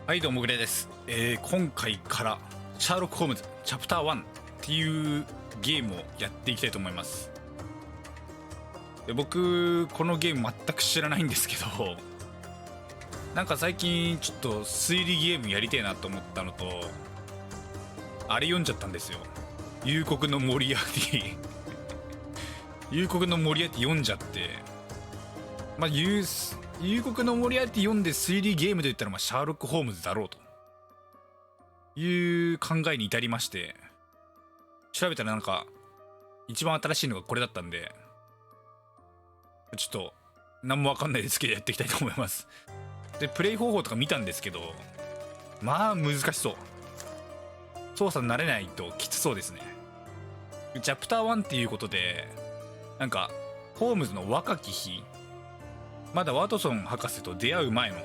はいどうもグレイです、今回からシャーロック・ホームズチャプター1っていうゲームをやっていきたいと思います。で僕このゲーム全く知らないんですけど、なんか最近ちょっと推理ゲームやりてえなと思ったのと、あれ読んじゃったんですよ。幽谷のモリアーティ幽谷のモリアーティ読んじゃって、まあ幽谷のモリアーティ読んで推理ゲームといったらシャーロック・ホームズだろうという考えに至りまして、調べたらなんか一番新しいのがこれだったんで、ちょっと何もわかんないですけどやっていきたいと思います。でプレイ方法とか見たんですけど、まあ難しそう。操作慣れないときつそうですね。チャプター1っていうことで、なんかホームズの若き日、まだワトソン博士と出会う前の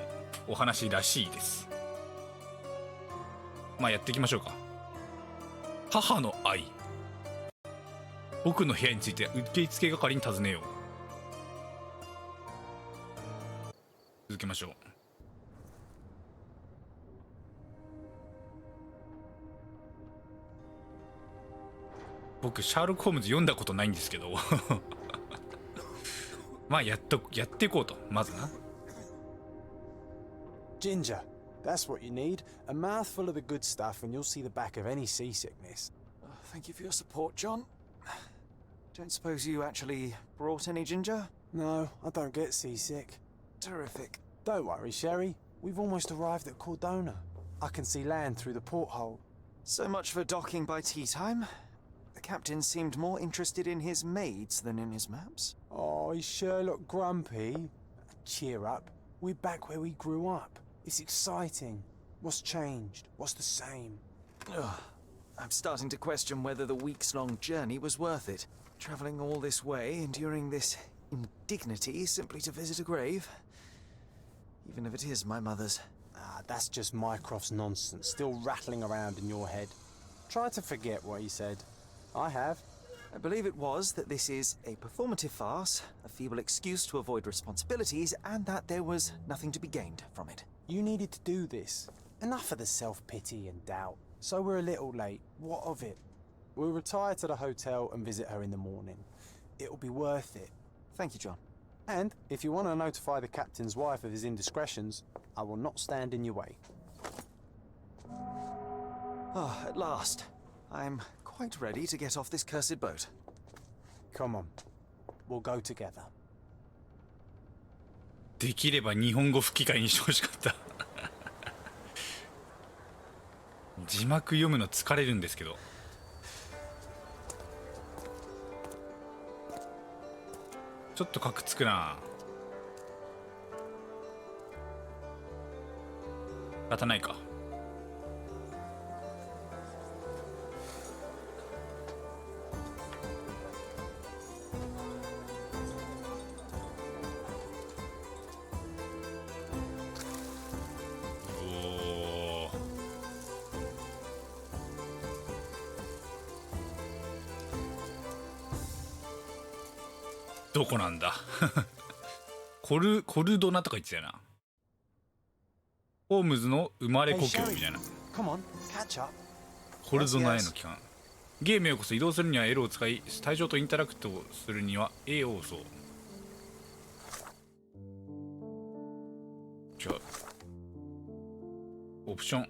お話らしいです。まあやっていきましょうか。母の愛、僕の部屋について受付係に尋ねよう。続けましょう。僕シャーロック・ホームズ読んだことないんですけどまあやっていこうと。まずな Ginger, that's what you need. A mouthful of the good stuff and you'll see the back of any seasickness. Thank you for your support, John. Don't suppose you actually brought any ginger? No, I don't get seasick. Terrific. Don't worry, Sherry. We've almost arrived at Cordona. I can see land through the porthole. So much for docking by tea time. The captain seemed more interested in his maids than in his maps. Oh, is Sherlock grumpy? Cheer up. We're back where we grew up. It's exciting. What's changed? What's the same? Ugh. I'm starting to question whether the weeks-long journey was worth it. Travelling all this way, enduring this indignity simply to visit a grave. Even if it is my mother's. Ah, that's just Mycroft's nonsense, still rattling around in your head. Try to forget what he said. I have. I believe it was that this is a performative farce, a feeble excuse to avoid responsibilities, and that there was nothing to be gained from it. You needed to do this. Enough of the self-pity and doubt. So we're a little late. What of it? We'll retire to the hotel and visit her in the morning. It'll be worth it. Thank you, John. And if you want to notify the captain's wife of his indiscretions, I will not stand in your way. Ah, at last. I'm quite ready to get off this cursed boat. Come on. We'll go together. できれば日本語吹き替えにしてほしかった字幕読むの疲れるんですけど。ちょっとカクつくな。仕方ないか。どこなんだコルドナとか言ってたよな。ホームズの生まれ故郷みたいな。 Come on, catch up. コルドナへの帰還。ゲームへこそ移動するには L を使い、対象とインタラクトするには A を押そう。じゃあオプション、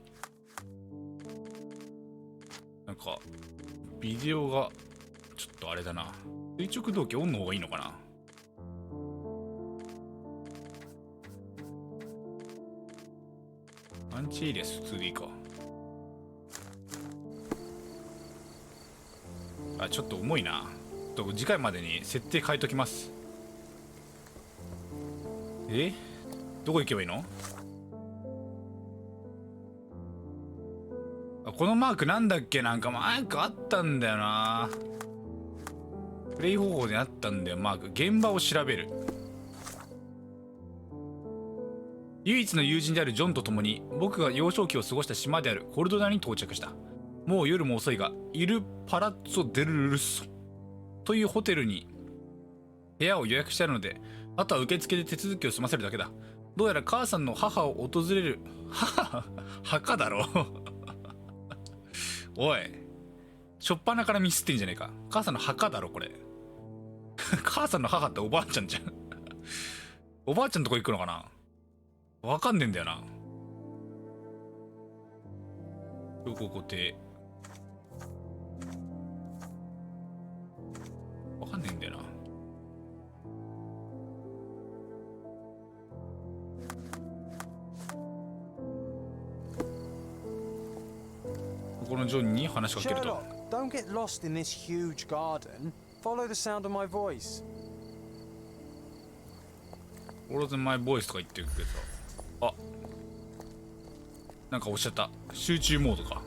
なんかビデオがちょっとあれだな。垂直動機オンの方がいいのかな。アンチエリアス普通でいいか。あ、ちょっと重いな。次回までに設定変えときます。どこ行けばいいの？あ、このマークなんだっけ。なんかマークあったんだよな。プレイ方法であったんだよマーク。現場を調べる。唯一の友人であるジョンと共に僕が幼少期を過ごした島であるコルドナに到着した。もう夜も遅いが、イル・パラッツォ・デル・ルッソというホテルに部屋を予約してあるので、あとは受付で手続きを済ませるだけだ。どうやら母さんの母を訪れる墓だろおい、しょっぱなからミスってんじゃねえか。母さんの墓だろこれ母さんの母っておばあちゃんじゃんおばあちゃんとこ行くのかな、わかんねえんだよな。どこ固定わかんねえんだよな。このジョンに話しかけると。 Sherlock, don't get lost in this huge garden. Follow the sound of my voice. Follow my voice とか言ってるけどさ、あ、なんかおっしゃった。集中モードか。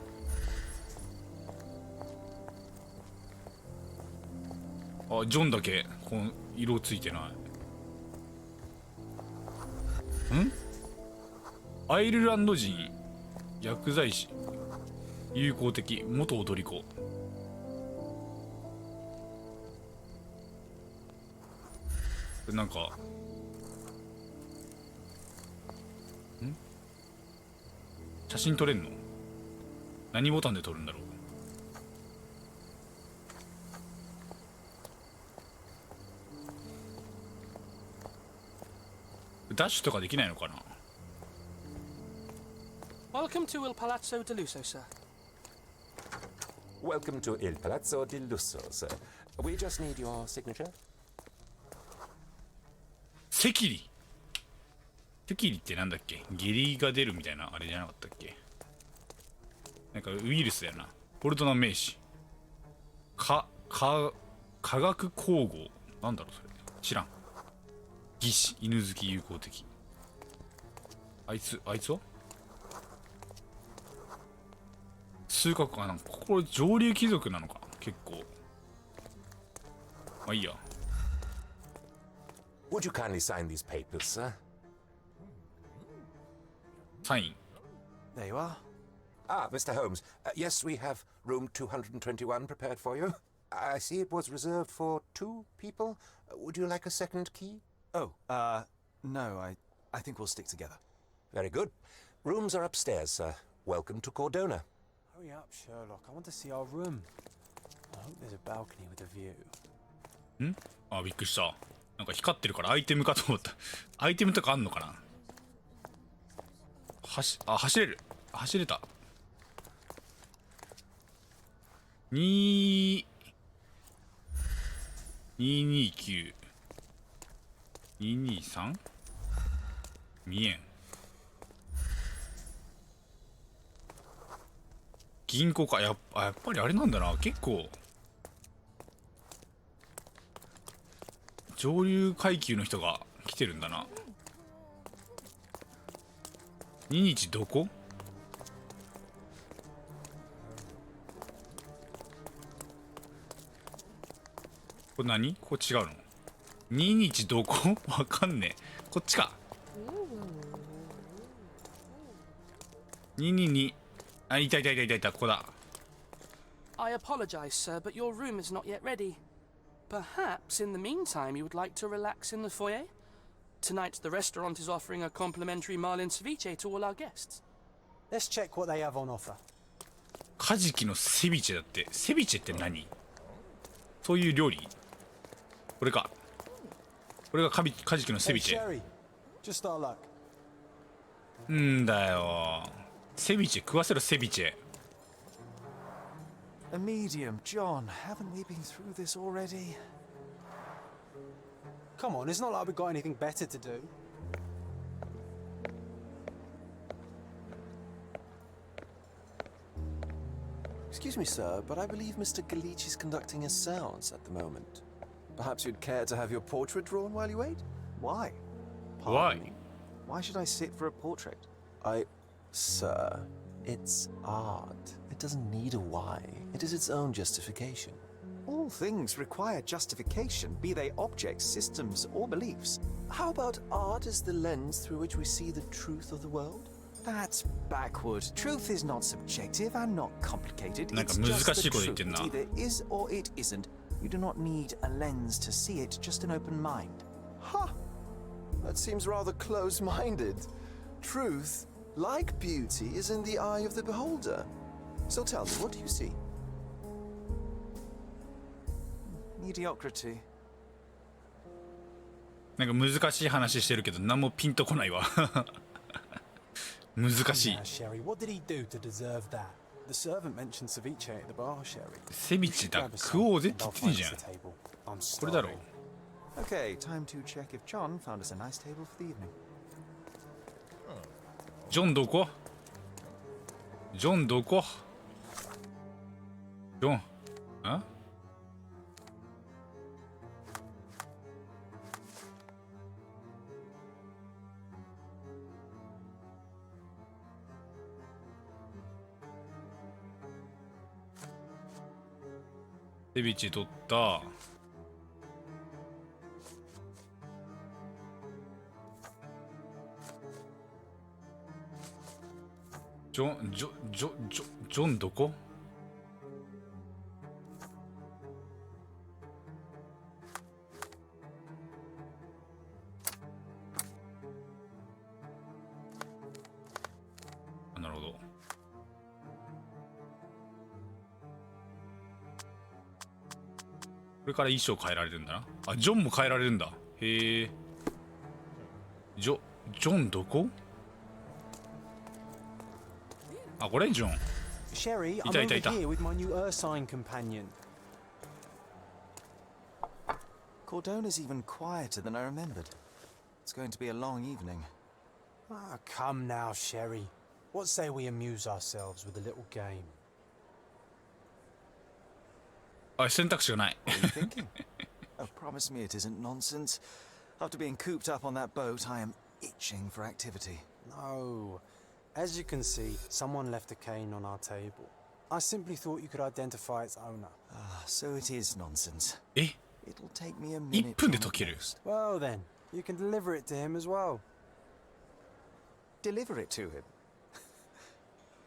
あ、ジョンだけこの色ついてない。アイルランド人、薬剤師、友好的、元踊り子。なんか写真撮れんの？何ボタンで撮るんだろう。ダッシュとかできないのかな。 Welcome to Il Palazzo di Lusso, sir. Welcome to Il Palazzo di Lusso, sir. We just need your signature. 赤痢。赤痢ってなんだっけ？下痢が出るみたいなあれじゃなかったっけ？なんかウイルスだよな。ポルトナ名詞。化学光合。なんだろうそれ。知らん。義士、犬好き、友好的。あいつは数学かなんか、ここ上流貴族なのか結構。まあいいや。Would you kindly sign these papers, sir? サイン。 There you are. Ah, Mr. Holmes. Yes, we have room 221 prepared for you. I see it was reserved for 2 people. Would you like a second key? Oh, no, I think we'll stick together. Very good. Rooms are upstairs, sir. Welcome to Cordona. Hurry up, Sherlock. I want to see our room. I hope there's a balcony with a view. あ、びっくりした。なんか光ってるからアイテムかと思った。アイテムとかあんのかな。走れる。走れた。229 223見えん。銀行か。やっぱりあれなんだな。結構上流階級の人が来てるんだな。2日どこ？これ何？これ違うの？2日どこ？わかんねえ。こっちか。222。あ、いた。ここだ。I apologize, sir, but your room is not yet ready. Perhaps in the meantime you would like to relax in the foyer? Tonight the restaurant is offering a complimentary marlin ceviche to all our guests. Let's check what they have on offer. カジキのセビチェだって。セビチェって何？そういう料理？これか。これがカジキのセビチェ。 Hey, Sherry, just our luck. んだよ。セビチェ食わせろ、セビチェ。 A medium, John. Haven't we been through this already? Come on, it's not like we've got anything better to do. Excuse me, sir, but I believe Mr. Galich is conducting a séance at the moment. Perhaps you'd care to have your portrait drawn while you wait? Why? Why? Why should I sit for a portrait? Sir, it's art. It doesn't need a why. It is its own justification. All things require justification, be they objects, systems, or beliefs. How about art as the lens through which we see the truth of the world? That's backward. Truth is not subjective and not complicated. なんか It's just 難し the いこと言って truth. んな。 It either is or it isn't. You do not need a lens to see it, just an open mind. Ha! That seems rather close-minded. Truth, like beauty, is in the eye of the beholder. So tell me, what do you see? Mediocrity. なんか難しい話してるけど何もピンとこないわ。難しい。 Now, Sherry, what did he do to deserve that? The servant mentioned ceviche at the bar, Sherry. セビチだ。食おうぜって言ってんじゃん。これだろう。 Okay, time to check if John found us a nice table for the evening. ジョンどこ？ジョンどこ？ジョン？あ？セビチ取った。ジョンどこ？あ、なるほど。これから衣装変えられるんだな。あ、ジョンも変えられるんだ。へえ。ジョンどこ？あ、これジョン。 Sherry, I'm over here with my new Ursine companion. Cordona's even quieter than I remembered. It's going to be a long evening. Ah, come now, Sherry. What say we amuse ourselves with a little game? あ、選択肢がない。 What are you thinking? Oh, promise me it isn't nonsense. After being cooped up on that boat, I am itching for activity. No. As you can see, someone left a cane on our table. I simply thought you could identify its owner. Ah, so it is nonsense. え、 It'll take me a 1 minute. 分で解ける。 Well then, you can deliver it to him as well. Deliver it to him.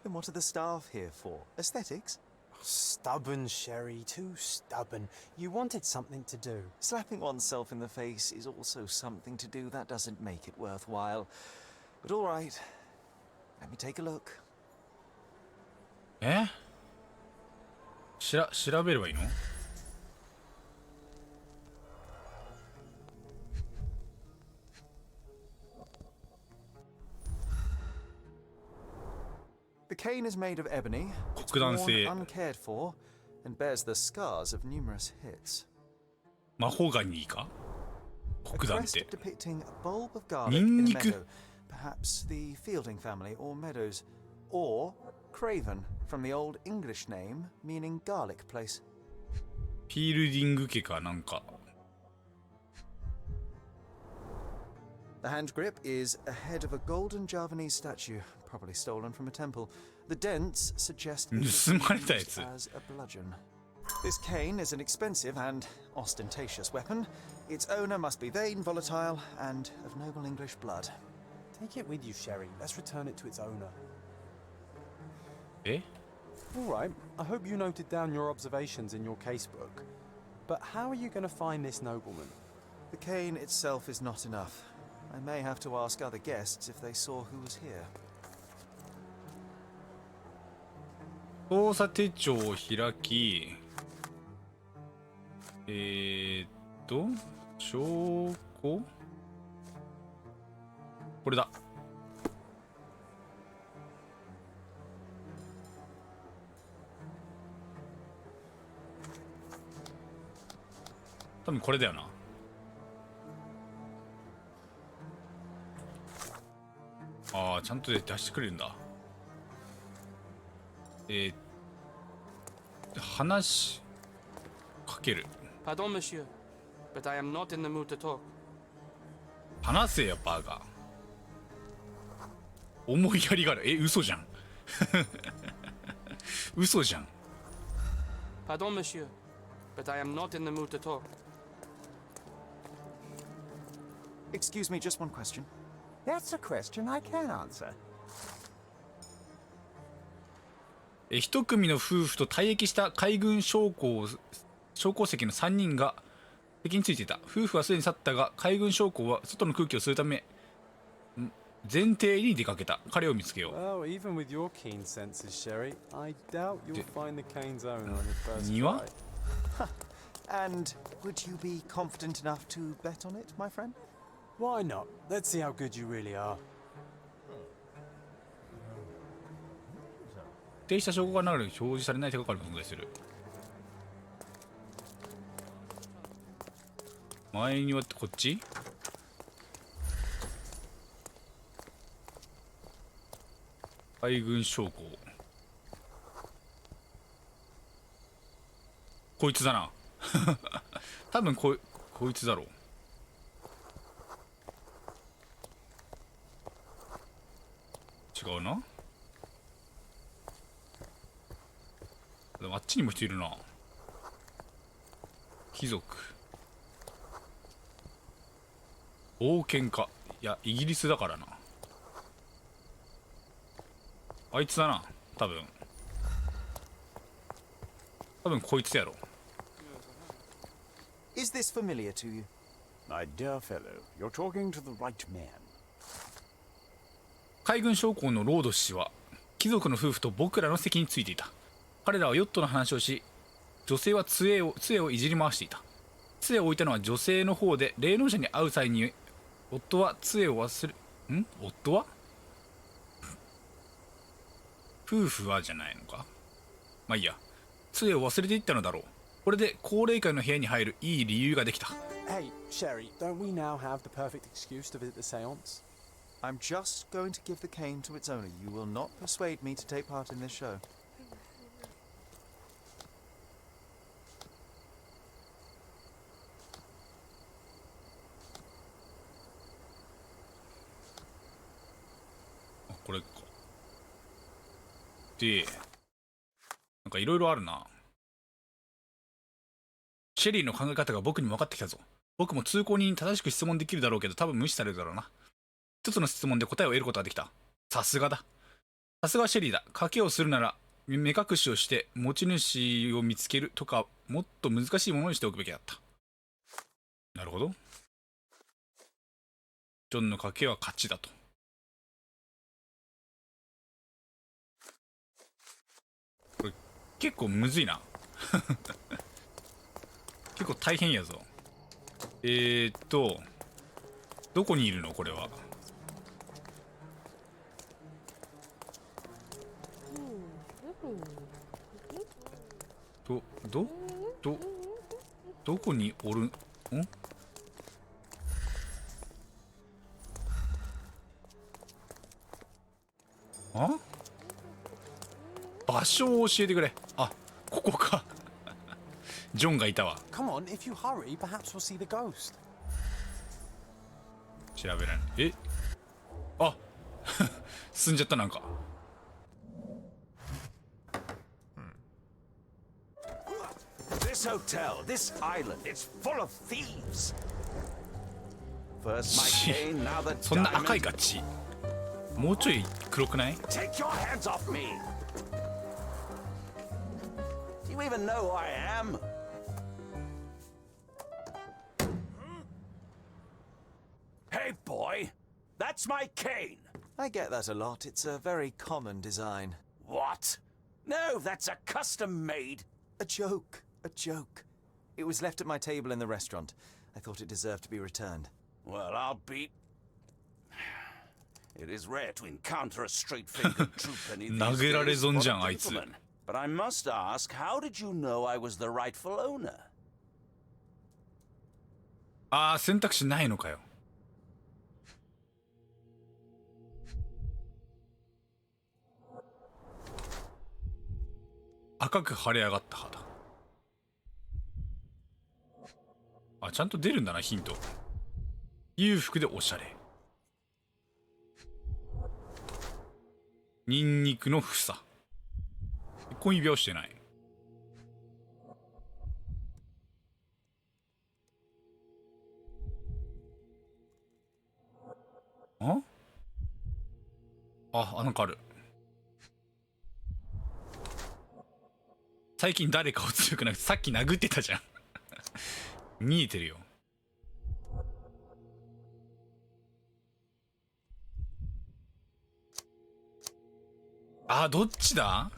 Then what are the staff here for? Aesthetics? Stubborn, Sherry, too stubborn. You wanted something to do. Slapping oneself in the face is also something to do. That doesn't make it worthwhile. But all right. Let me take a look. え？調べればいいの？ The cane is made of ebony. It's 黒檀 worn 製。 uncared for and bears the scars of numerous hits. マホガニーか？ A 黒檀っ crest て。 depicting a bulb of garlic ニ in ン a ニク。 meadow. Perhaps the Fielding family or Meadows. Or Craven from the old English name meaning garlic place. フィールディング家かなんか。 The hand grip is a head of a golden Javanese statue, probably stolen from a temple. The dents suggest it was 盗まれたや used つ。 as a bludgeon. This cane is an expensive and ostentatious weapon. Its owner must be vain, volatile, and of noble English blood. Take it with you, Sherry. Let's return it to its owner. え？ All right. I hope you noted down your observations in your casebook. But how are you going to find this nobleman? The cane itself is not enough. I may have to ask other guests if they saw who was here. 捜査手帳を開き、証拠？これだ。多分これだよな。ああ、ちゃんと出してくれるんだ。話しかける。 Pardon, monsieur, but I am not in the mood to talk. 話せよバーガー。思いやりがある。え、嘘じゃん。嘘じゃん。 Pardon, monsieur, but I am not in the mood to talk. Excuse me, just one question. That's a question I can answer. 一組の夫婦と退役した海軍将校籍の3人が席についていた。夫婦はすでに去ったが、海軍将校は外の空気を吸うため前提に出かけた。彼を見つけよう。 Well, even with your keen senses, Sherry, I doubt you'll find the cane's owner on your first 庭 try. And would you be confident enough to bet on it, my friend? Why not? Let's see how good you really are. 指定した証拠がなるに表示されない手がかりも存在する。前庭ってこっち？海軍将校。こいつだな。多分こいつだろう。違うな。でもあっちにも人いるな。貴族、冒険家。いやイギリスだからな。あいつだな。多分こいつやろ。 Is this familiar to you? My dear fellow, you're talking to the right man. 海軍将校のロード氏は貴族の夫婦と僕らの席についていた。彼らはヨットの話をし、女性は杖をいじり回していた。杖を置いたのは女性の方で、霊能者に会う際に夫は杖を忘れ夫は夫婦はじゃないのか。まあいいや、杖を忘れていったのだろう。これで高齢会の部屋に入るいい理由ができた。 Hey, Sherry, don't we now have the perfect excuse to visit the seance? I'm just going to give the cane to its owner. You will not persuade me to take part in this show. あ、これか。で、なんかいろいろあるな。シェリーの考え方が僕にも分かってきたぞ。僕も通行人に正しく質問できるだろうけど、多分無視されるだろうな。一つの質問で答えを得ることができた。さすがだ。さすがシェリーだ。賭けをするなら目隠しをして持ち主を見つけるとか、もっと難しいものにしておくべきだった。なるほど。ジョンの賭けは勝ちだと。これ結構むずいな。結構大変やぞ。どこにいるのこれは。どこにおるん？あ？場所を教えてくれ。あ、ここか。ジョンがいたわ。 Come on, if you hurry, perhaps we'll see the ghost. 調べられない。え？あ、進んじゃったなんか。This hotel, this island, it's full of thieves. First my cane, now the そんな赤い diamond. ガチ。もうちょい黒くない？ Take your hands off me. Do you even know who I am? Hey, boy, that's my cane. I get that a lot. It's a very common design. What? No, that's a custom-made. A joke. A joke. It was left at my table in the restaurant. I thought it deserved to be returned. Well, I'll be. It is rare to encounter a straight-fingered trooper in 投げられ損じゃんあいつ。 But I must ask, how did you know I was the rightful owner? ああ、選択肢ないのかよ。赤く腫れ上がった肌。あ、ちゃんと出るんだな、ヒント。裕福でおしゃれ。ニンニクの房。結婚指輪をしてない。なんかある。最近誰かを強くなくて、さっき殴ってたじゃん。見えてるよ。あ、どっちだ？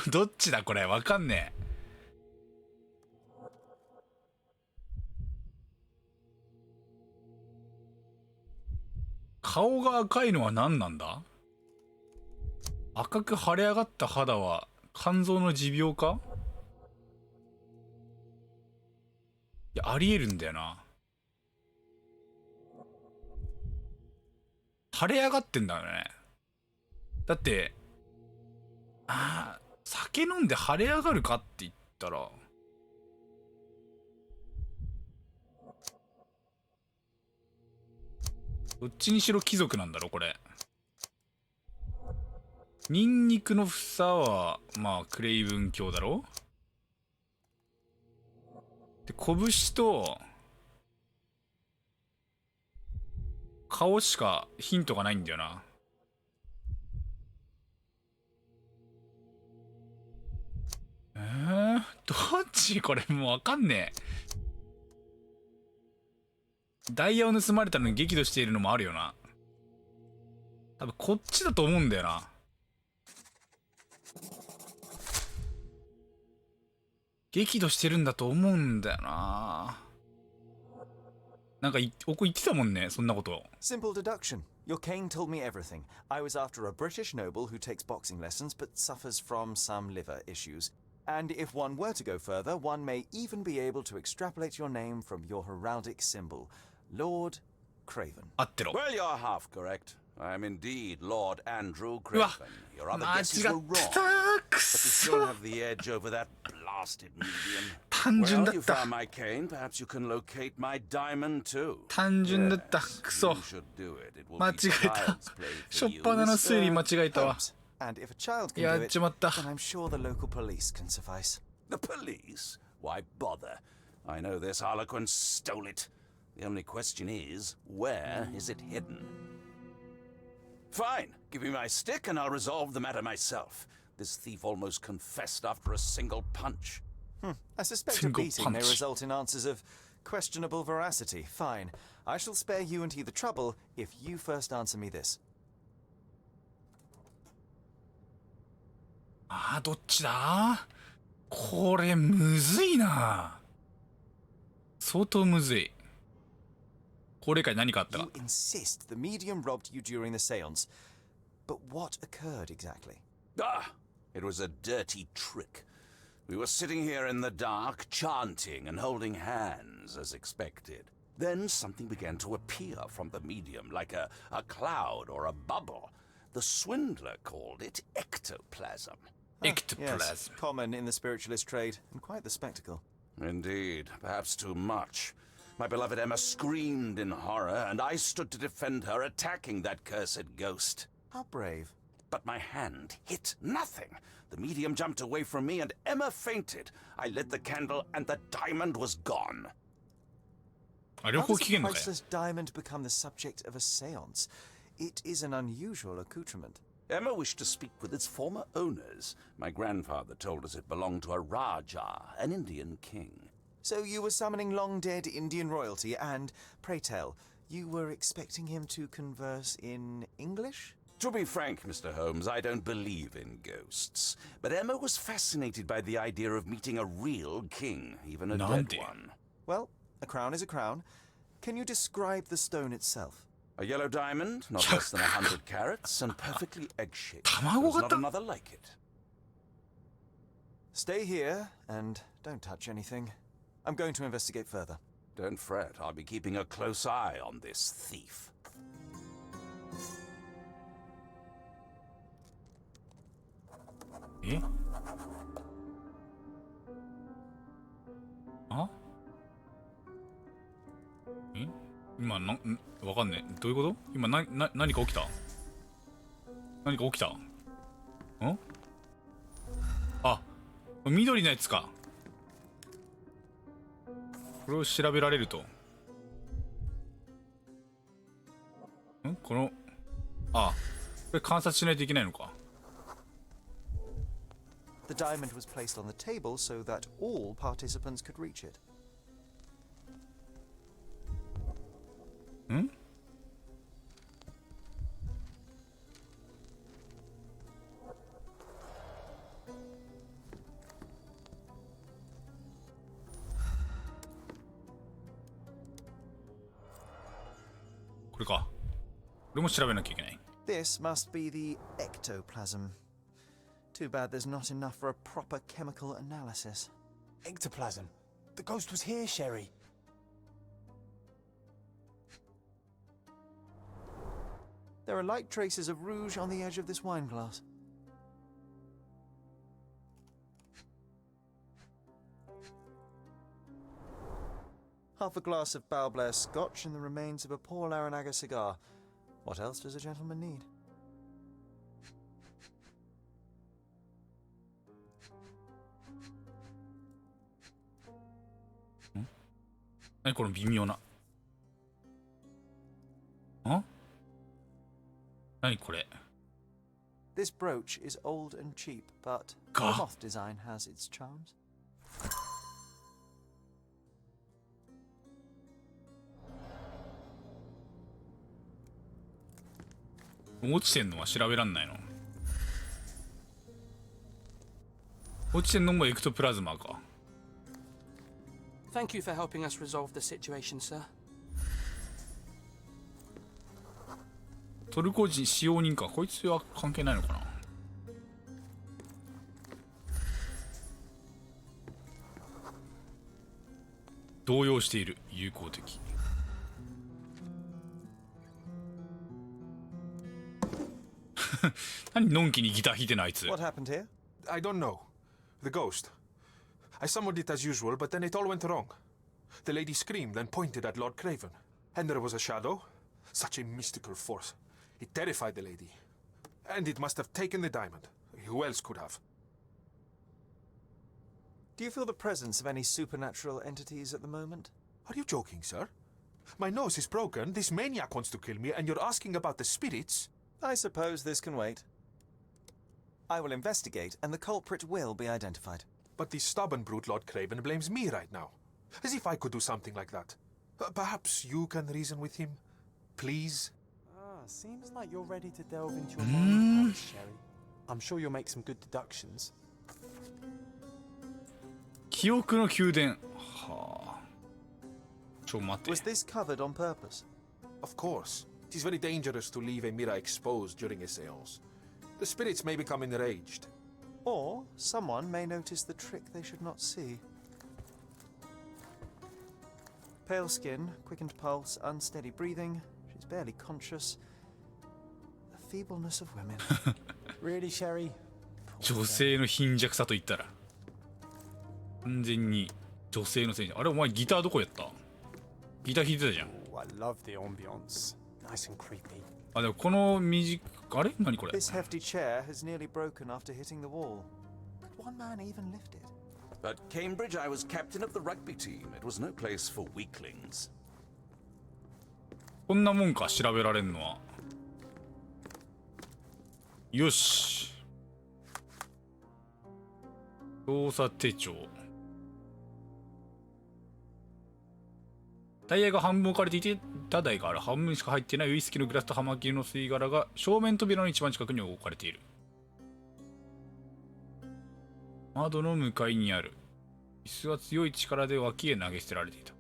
どっちだこれ、わかんねえ。顔が赤いのは何なんだ？赤く腫れ上がった肌は肝臓の持病か？いや、ありえるんだよな。腫れ上がってんだよね。だって酒飲んで腫れ上がるかって言ったら、どっちにしろ貴族なんだろこれ。ニンニクの房はまあクレイブン教だろ。で、拳と顔しかヒントがないんだよな。どっち？これもうわかんねえ。ダイヤを盗まれたのに激怒しているのもあるよな。多分こっちだと思うんだよな。激怒してるんだと思うんだよな。なんかおこ言ってたもんね、そんなこと。 Simple deduction. Your cane told me everything. I was after a British noble who takes boxing lessons but suffers from some liver issues. And if one were to go further, one may even be able to extrapolate your name from your heraldic symbol, Lord Craven. 合ってろ。 Well, you're half correct. I am indeed Lord Andrew Craven. Your other 間違 guesses were っ wrong. てた。く But you そ。 still have the edge over that blasted medium. 単純 Well, だ you った。 found my cane. Perhaps you can locate my diamond too. 単純だった。 Yes, くそ。 you should do it. It will 間違 be えた。 child's play しょ for っ you, ぱなの推理 Mr. 間違えたわ。 And if a child can や do っ it, ちまった。 then I'm sure the local police can suffice. The police? Why bother? I know this harlequin stole it. The only question is, where is it hidden? Fine. Give me my stick and I'll resolve the matter myself. This thief almost confessed after a single punch. I suspect a Single beating may punch. result in answers of questionable veracity. Fine. I shall spare you and he the trouble if you first answer me this. どっちだ？これむずいな。相当むずい。これ以外何かあったか。 You insist the medium robbed you during the seance. But what occurred exactly? Ah! It was a dirty trick. We were sitting here in the dark, chanting and holding hands as expected. Then something began to appear from the medium, like a cloud or a bubble. The swindler called it ectoplasm. Ectoplasm. Yes, common in the spiritualist trade, and quite the spectacle. Indeed, perhaps too much. My beloved Emma screamed in horror, and I stood to defend her, attacking that cursed ghost. How brave. But my hand hit nothing. The medium jumped away from me, and Emma fainted. I lit the candle, and the diamond was gone. 両 How 方 does 聞 the けんのかよ。 priceless diamond become the subject of a seance? It is an unusual accoutrement. Emma wished to speak with its former owners. My grandfather told us it belonged to a Raja, an Indian king. So you were summoning long-dead Indian royalty, and, pray tell, you were expecting him to converse in English? To be frank, Mr. Holmes, I don't believe in ghosts. But Emma was fascinated by the idea of meeting a real king, even a dead Nandi. one. Well, a crown is a crown. Can you describe the stone itself? A yellow diamond, not less than 100 carats, and perfectly egg-shaped. Tamago There's not gata? another like it. Stay here, and don't touch anything. I'm going to investigate further. Don't fret, I'll be keeping a close eye on this thief. え？え？今わかんねえ。どういうこと？今何か起きた？何か起きた？ん？緑のやつか。これを調べられると。この、あ、これ観察しないといけないのか。The diamond was placed on the table so that all participants could reach it. ん？これか。これも調べなきゃいけない。This must be the ectoplasm. Too bad there's not enough for a proper chemical analysis. Ectoplasm. The ghost was here, Sherry. There are light traces of rouge on the edge of this wine glass. Half a glass of Balblair Scotch and the remains of a Paul Aranaga cigar. What else does a gentleman need? 何この微妙な。何これ。 This brooch is old and cheap, but the God. moth design has its charms. 落ちてんのは調べらんないの。落ちてんのもエクトプラズマか。Thank you for helping us resolve the situation, sir. トルコ人使用人か。こいつは関係ないのかな。動揺している。友好的。何のんきにギター弾いてんのあいつ。 What happened here? I don't know. The ghost. I summoned it as usual, but then it all went wrong. The lady screamed and pointed at Lord Craven. And there was a shadow. Such a mystical force. It terrified the lady. And it must have taken the diamond. Who else could have? Do you feel the presence of any supernatural entities at the moment? Are you joking, sir? My nose is broken, this maniac wants to kill me, and you're asking about the spirits? I suppose this can wait. I will investigate, and the culprit will be identified. But the stubborn brute Lord Craven blames me right now. As if I could do something like that. Perhaps you can reason with him? Please? Seems like you're ready to delve into your mind palace, Sherry. I'm sure you'll make some good deductions. 記憶の宮殿。はあ。ちょ待って。 Was this covered on purpose? Of course. It is very dangerous to leave a mirror exposed during a seance. The spirits may become enraged. Or someone may notice the trick they should not see. Pale skin, quickened pulse, unsteady breathing. She's barely conscious. The feebleness of women. Really, Sherry? 女性の貧弱さと言ったら完全に女性のせいじゃん。あれお前ギターどこやった？ギター弾いてたじゃん。 Oh, I love the ambience. Nice and creepy. あ、でもこのあれ何これ？ This hefty chair has nearly broken after hitting the wall. Could one man even lift it? At Cambridge, I was captain of the rugby team. It was no place for weaklings. こんなもんか調べられんのは。よし。捜査手帳。タイヤが半分置かれていて、た台がある。半分しか入っていないウイスキーのグラスと葉巻の吸い殻が正面扉の一番近くに置かれている。窓の向かいにある。椅子は強い力で脇へ投げ捨てられていた。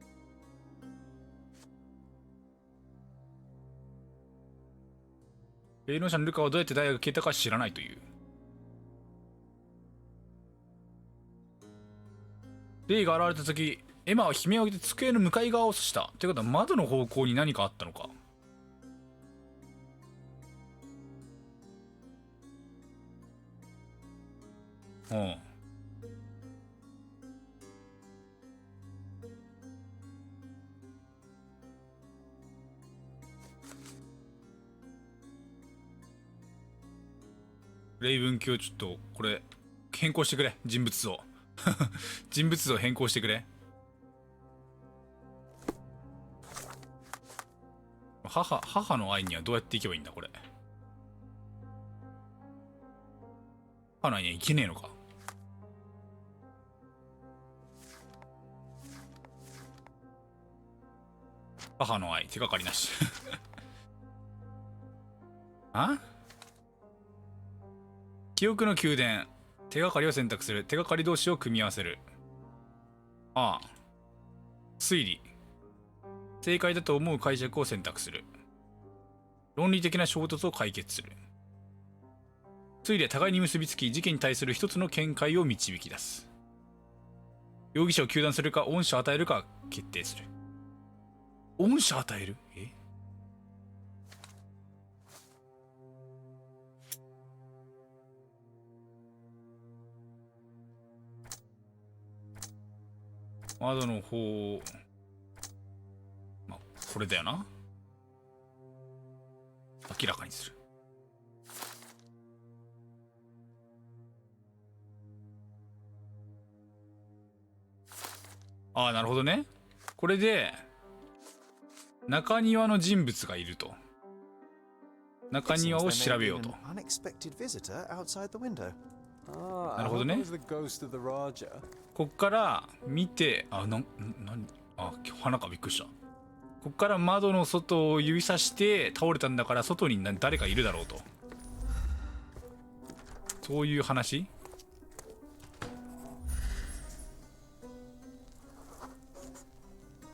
霊能者のルカはどうやってダイヤが消えたか知らないという。霊が現れた時、エマは悲鳴を上げて机の向かい側を指した。ということは窓の方向に何かあったのか。うん。レイブン卿ちょっとこれ変更してくれ、人物像。人物像変更してくれ。母の愛にはどうやって行けばいいんだこれ。母の愛には行けねえのか。母の愛手がかりなし。あ、記憶の宮殿。手がかりを選択する。手がかり同士を組み合わせる。ああ、推理。正解だと思う解釈を選択する。論理的な衝突を解決する。推理は互いに結びつき、事件に対する一つの見解を導き出す。容疑者を糾弾するか恩赦を与えるか決定する。恩赦与える？え？窓の方、まあ、これだよな。明らかにする。ああ、なるほどね。これで中庭の人物がいると。中庭を調べようと。なるほどね。こっから見て、花かびっくりした。こっから窓の外を指さして倒れたんだから外に誰かいるだろうと。そういう話？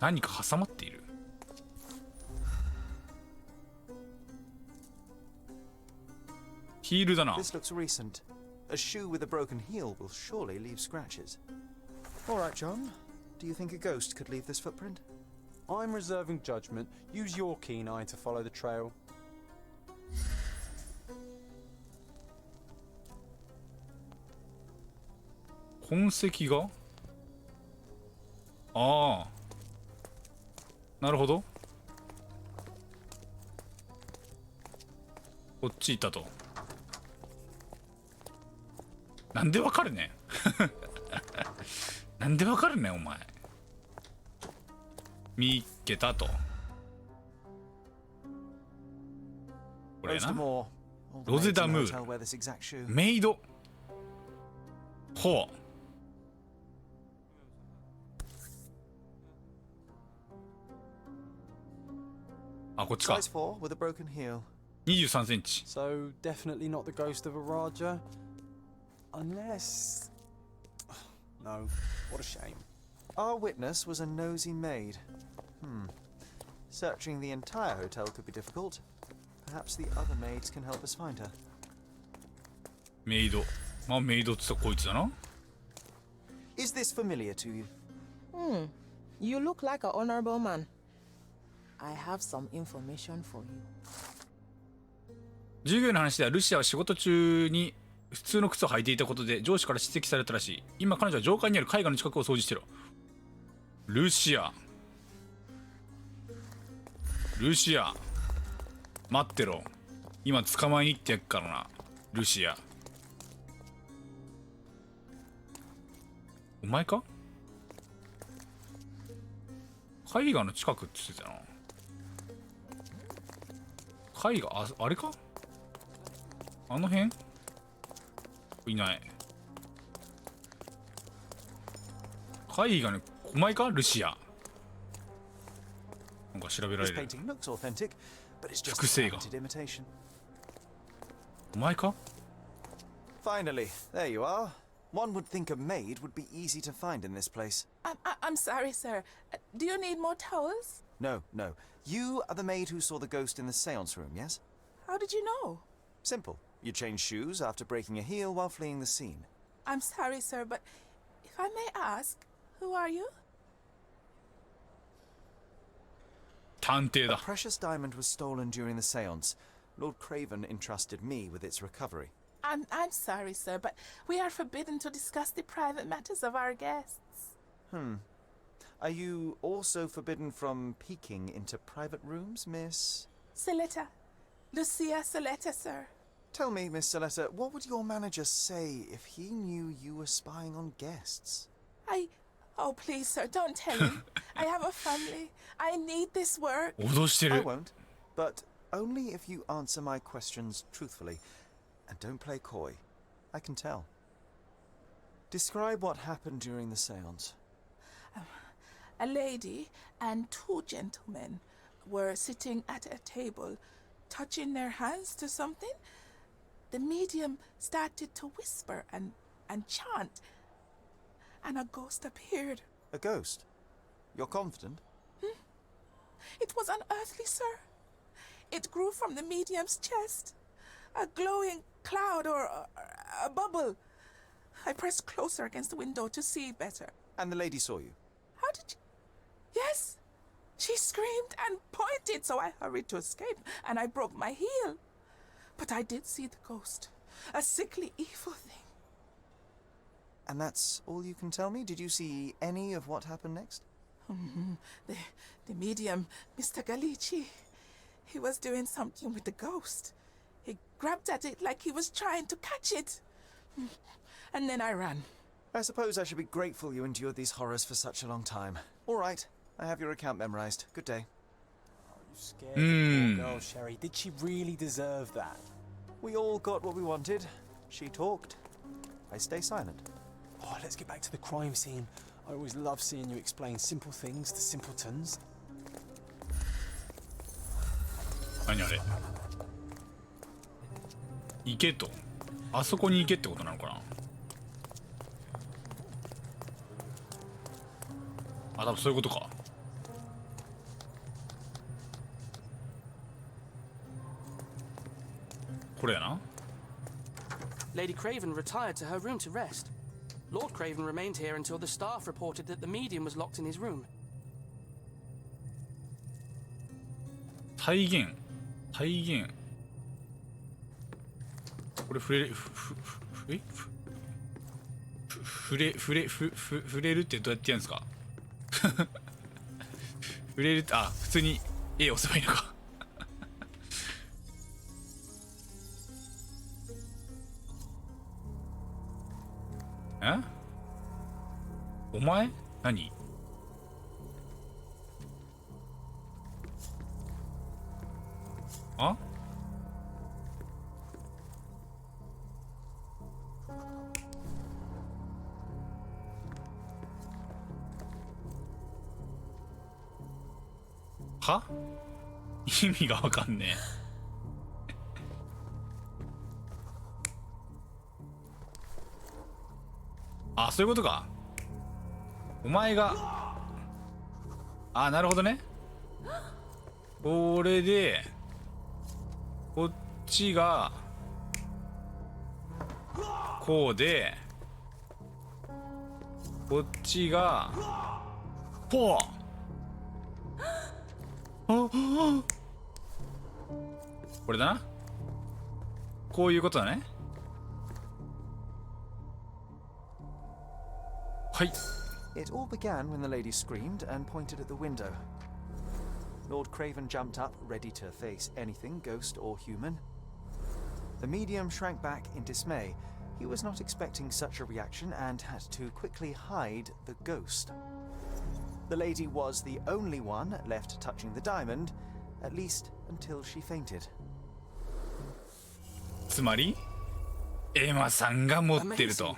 何か挟まっている。ヒールだな。This looks recent. A shoe with a broken heel will surely leave scratches. All right, John. Do you think a ghost could leave this footprint? I'm reserving judgment. Use your keen eye to follow the trail. 痕跡が？ああ。なるほど。こっち行ったと。なんでわかるねん。なんでわかるねんお前。見っけたと。これな。ロゼダムール。メイド。ほう。あ、こっちか。23センチ。So definitely not the ghost of a Raja, unless. No, what a shame. Our witness was a nosy maid. Searching the entire hotel could be difficult. Perhaps the other maids can help us find her. メイド。まあメイドって言ったらこいつだな。Is this familiar to you? You look like an honorable man. I have some information for you. 従業員の話ではルシアは仕事中に普通の靴を履いていたことで上司から指摘されたらしい。今彼女は上階にある絵画の近くを掃除してる。ルシア。ルシア。待ってろ。今捕まえに行ってやっからな。ルシア。お前か？絵画の近くって言ってたな。絵画、あれか？あの辺？いない。絵画の、お前か？ルシア。なんか調べられる。複製画。お前か？ Finally, there you are. One would think a maid would be easy to find in this place. I'm sorry, sir. Do you need more towels? No, no. You are the maid who saw the ghost in the seance room, yes? How did you know? Simple. You changed shoes after breaking a heel while fleeing the scene. I'm sorry, sir, but if I may ask, who are you? 探偵 A だ。 precious diamond was stolen during the seance. Lord Craven entrusted me with its recovery. I'm sorry, sir, but we are forbidden to discuss the private matters of our guests. Are you also forbidden from peeking into private rooms, Miss? Saletta. Lucia Saletta, sir. Tell me, Miss Saletta, what would your manager say if he knew you were spying on guests? Oh, please, sir, don't tell him. I have a family. I need this work. 脅して I る。 won't, but only if you answer my questions truthfully. And don't play coy. I can tell. Describe what happened during the seance. A lady and two gentlemen were sitting at a table, touching their hands to something. The medium started to whisper and chant, and a ghost appeared. A ghost? You're confident? It was unearthly, sir. It grew from the medium's chest. A glowing cloud or a bubble. I pressed closer against the window to see better. And the lady saw you? How did you... Yes. She screamed and pointed, so I hurried to escape, and I broke my heel. But I did see the ghost. A sickly, evil thing. And that's all you can tell me? Did you see any of what happened next? The medium, Mr. Galici, he was doing something with the ghost. He grabbed at it like he was trying to catch it. And then I ran. I suppose I should be grateful you endured these horrors for such a long time. All right, I have your account memorized. Good day. You scared the poor girl, Sherry. Did she really deserve that? We all got what we wanted. She talked. I stay silent. Oh, let's get back to the crime scene. I always love seeing you explain simple things to simpletons. 何あれ。行けと。あそこに行けってことなのかな。あ、多分そういうことか。これやな。 Lady Craven retired to her room to rest. Lord Craven remained here until the staff reported that the medium was locked in his room. 体現。これ触れるってどうやってやるんですか。触れるって、あ、普通に絵押せばいいのか。え？お前？何？あ？は？意味がわかんねえ。あ、そういうことか。お前が、あ、なるほどね。これでこっちがこうで、こっちがこう。これだな。こういうことだね。はい。 It all began when the lady screamed and pointed at the window. Lord Craven jumped up, ready to face anything, ghost or human. The medium shrank back in dismay. He was not expecting such a reaction and had to quickly hide the ghost. The lady was the only one left touching the diamond, at least until she fainted. つまりエマさんが持ってると。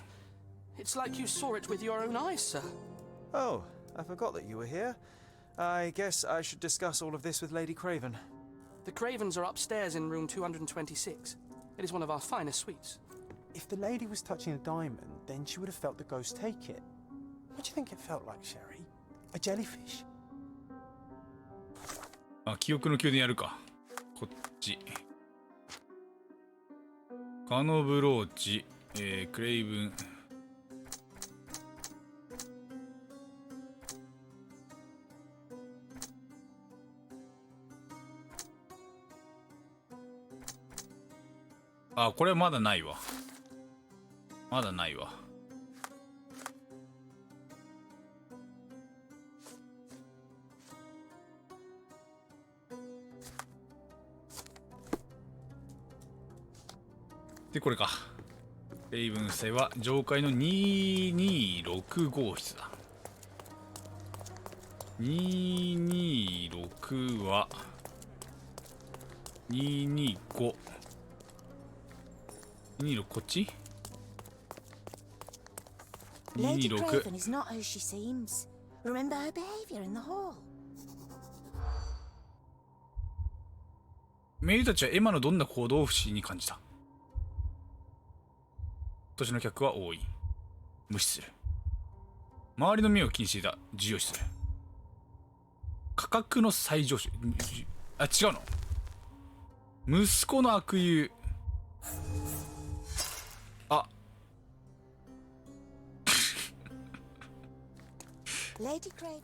It's like you saw it with your own eyes, sir. Oh, I forgot that you were here. I guess I should discuss all of this with Lady Craven. The Cravens are upstairs in room 226. It is one of our finest suites. If the lady was touching a diamond, then she would have felt the ghost take it. What do you think it felt like, Sherry? A jellyfish? あ、記憶の宮殿やるか。こっち。カノブローチ、クレイブン。あ、これまだないわ。まだないわ。でこれか。レイブン夫妻は上階の226号室だ。226は225。226こっち Lady 226 Craven is not who she seems. Remember her behavior in the hall. メイドたちはエマのどんな行動を不思議に感じた。年の客は多い。無視する。周りの目を気にしていた。重要視する。価格の最上昇。あ、違うの。息子の悪友。あ。Lady Craven.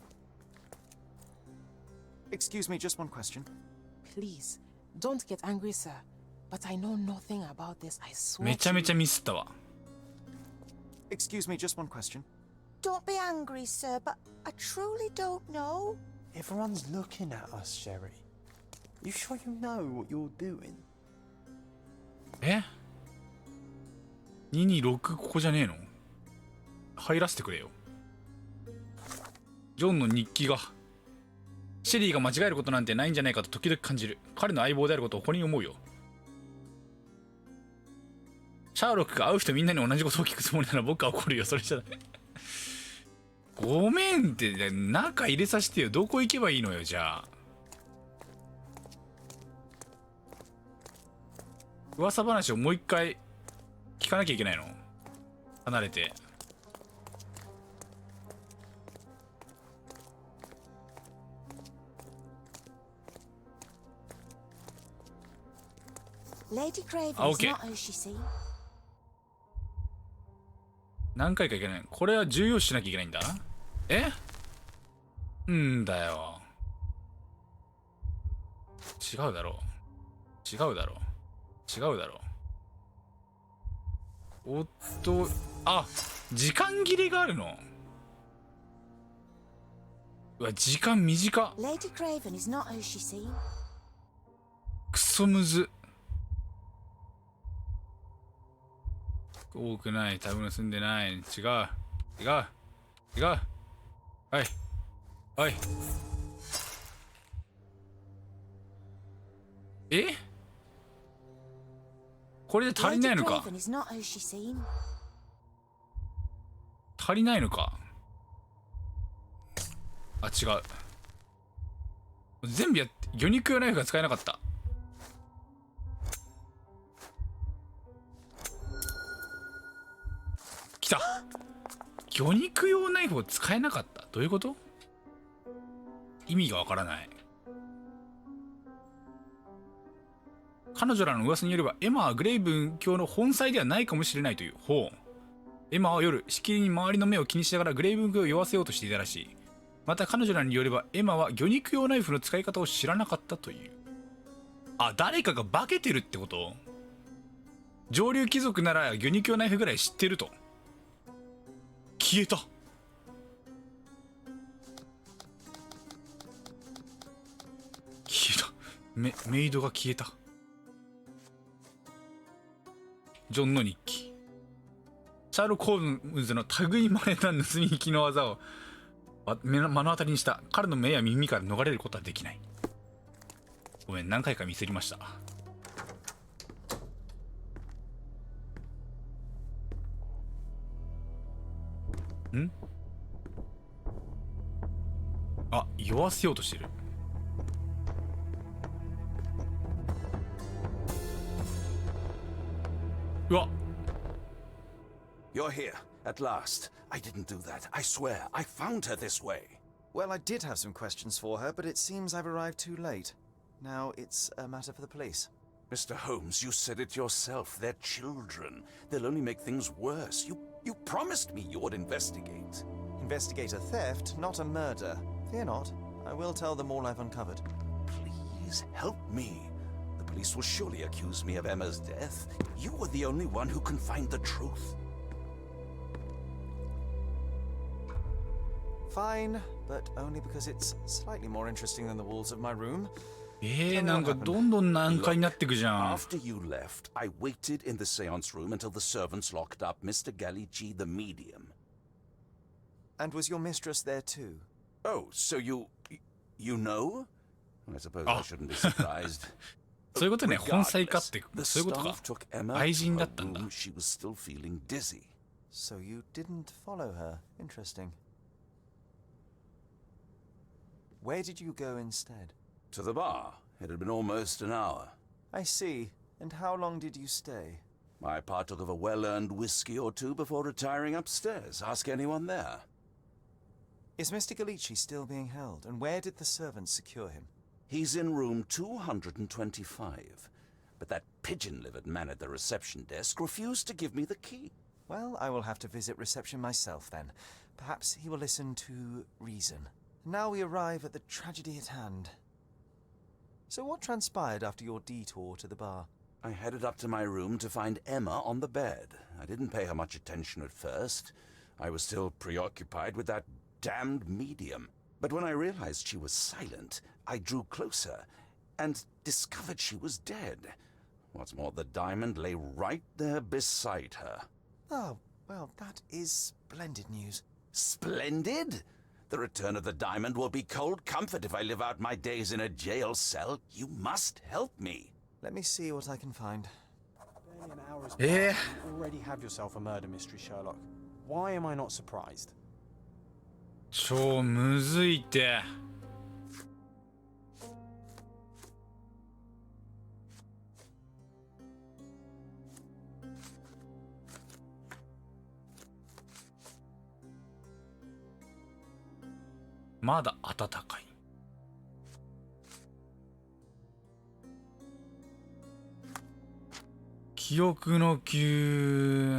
Excuse me, just one question. Please, don't get angry, sir. But I know nothing about this, I swear. めちゃめちゃミスったわ。Excuse me, just one question. Don't be angry, sir, but I truly don't know. Everyone's looking at us, Sherry. You sure you know what you're doing? え ?226 ここじゃねえの？入らせてくれよ。ジョンの日記が。シェリーが間違えることなんてないんじゃないかと時々感じる。彼の相棒であることを誇りに思うよ。シャーロックが会う人みんなに同じことを聞くつもりなら僕は怒るよ。それじゃダメ。ごめんって、中入れさせてよ。どこ行けばいいのよ、じゃあ。噂話をもう一回聞かなきゃいけないの？離れて。Lady Craven is Okay. not who she seems. 何回かいけない。これは重要視しなきゃいけないんだ。え？んだよ。違うだろう。違うだろう。違うだろう。おっと、あ、時間切れがあるの？うわ、時間短っ。 Lady Craven is not who she seems. クソむず。多くない。多分住んでない。違う。違う。違う。はい。はい。え？これで足りないのか？ Lady Craven is not who she seems. 足りないのか？あ、違う。全部やって、魚肉用ナイフが使えなかった。来た。魚肉用ナイフを使えなかった。どういうこと？意味がわからない。彼女らの噂によればエマはグレイブン教の本妻ではないかもしれないという。ほう。エマは夜しきりに周りの目を気にしながらグレイブン教を酔わせようとしていたらしい。また彼女らによればエマは魚肉用ナイフの使い方を知らなかったという。あ、誰かが化けてるってこと？上流貴族なら魚肉用ナイフぐらい知ってると。消えた。消えた。メイドが消えた。ジョンの日記。シャーロック・ホームズの類いまれな盗み聞きの技を目の当たりにした。彼の目や耳から逃れることはできない。ごめん、何回かミスりました。ん？あ、酔わせようとしてる。うわ。You're here, at last. I didn't do that. I swear. I found her this way. Well, I did have some questions for her, but it seems I've arrived too late. Now it's a matter for the police. Mr. Holmes, you said it yourself. They're children. They'll only make things worse. You promised me you would investigate. Investigate a theft, not a murder. Fear not. I will tell them all I've uncovered. Please help me. The police will surely accuse me of Emma's death. You are the only one who can find the truth. Fine, but only because it's slightly more interesting than the walls of my room. なんかどんどん難解になってくじゃん。 After you left, I waited in the seance room until the servants locked up Mr. Gallici, the medium. And was your mistress there too? Oh, so you know? I suppose I shouldn't be surprised. そういうことね、本妻家って The そういうことか。 staff took Emma 愛 to 人 her だったんだ。 room. She was still feeling dizzy. So you didn't follow her. Interesting. Where did you go instead? To the bar. It had been almost an hour. I see. And how long did you stay? I partook of a well-earned whiskey or two before retiring upstairs. Ask anyone there. Is Mr. Gallici still being held? And where did the servants secure him? He's in room 225. But that pigeon-livered man at the reception desk refused to give me the key. Well, I will have to visit reception myself then. Perhaps he will listen to reason. Now we arrive at the tragedy at hand. So what transpired after your detour to the bar? I headed up to my room to find Emma on the bed. I didn't pay her much attention at first. I was still preoccupied with that damned medium. But when I realized she was silent, I drew closer and discovered she was dead. What's more, the diamond lay right there beside her. Oh, well, that is splendid news. Splendid? The return of the diamond will be cold comfort if I live out my days in a jail cell. You must help me. Let me see what I can find. Barely an hour has passed, and you already have yourself a murder mystery, Sherlock. Why am I not surprised? 超むずいって。まだ暖かい。記憶の球。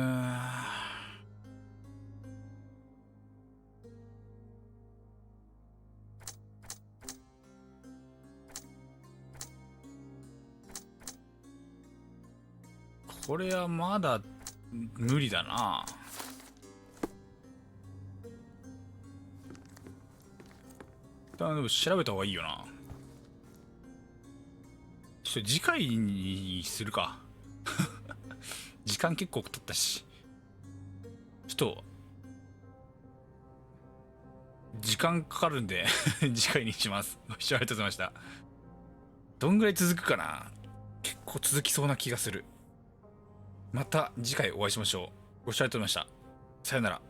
これはまだ無理だな。でも調べた方がいいよな。ちょっと次回にするか。時間結構取ったし。ちょっと時間かかるんで次回にします。ご視聴ありがとうございました。どんぐらい続くかな。結構続きそうな気がする。また次回お会いしましょう。ご視聴ありがとうございました。さよなら。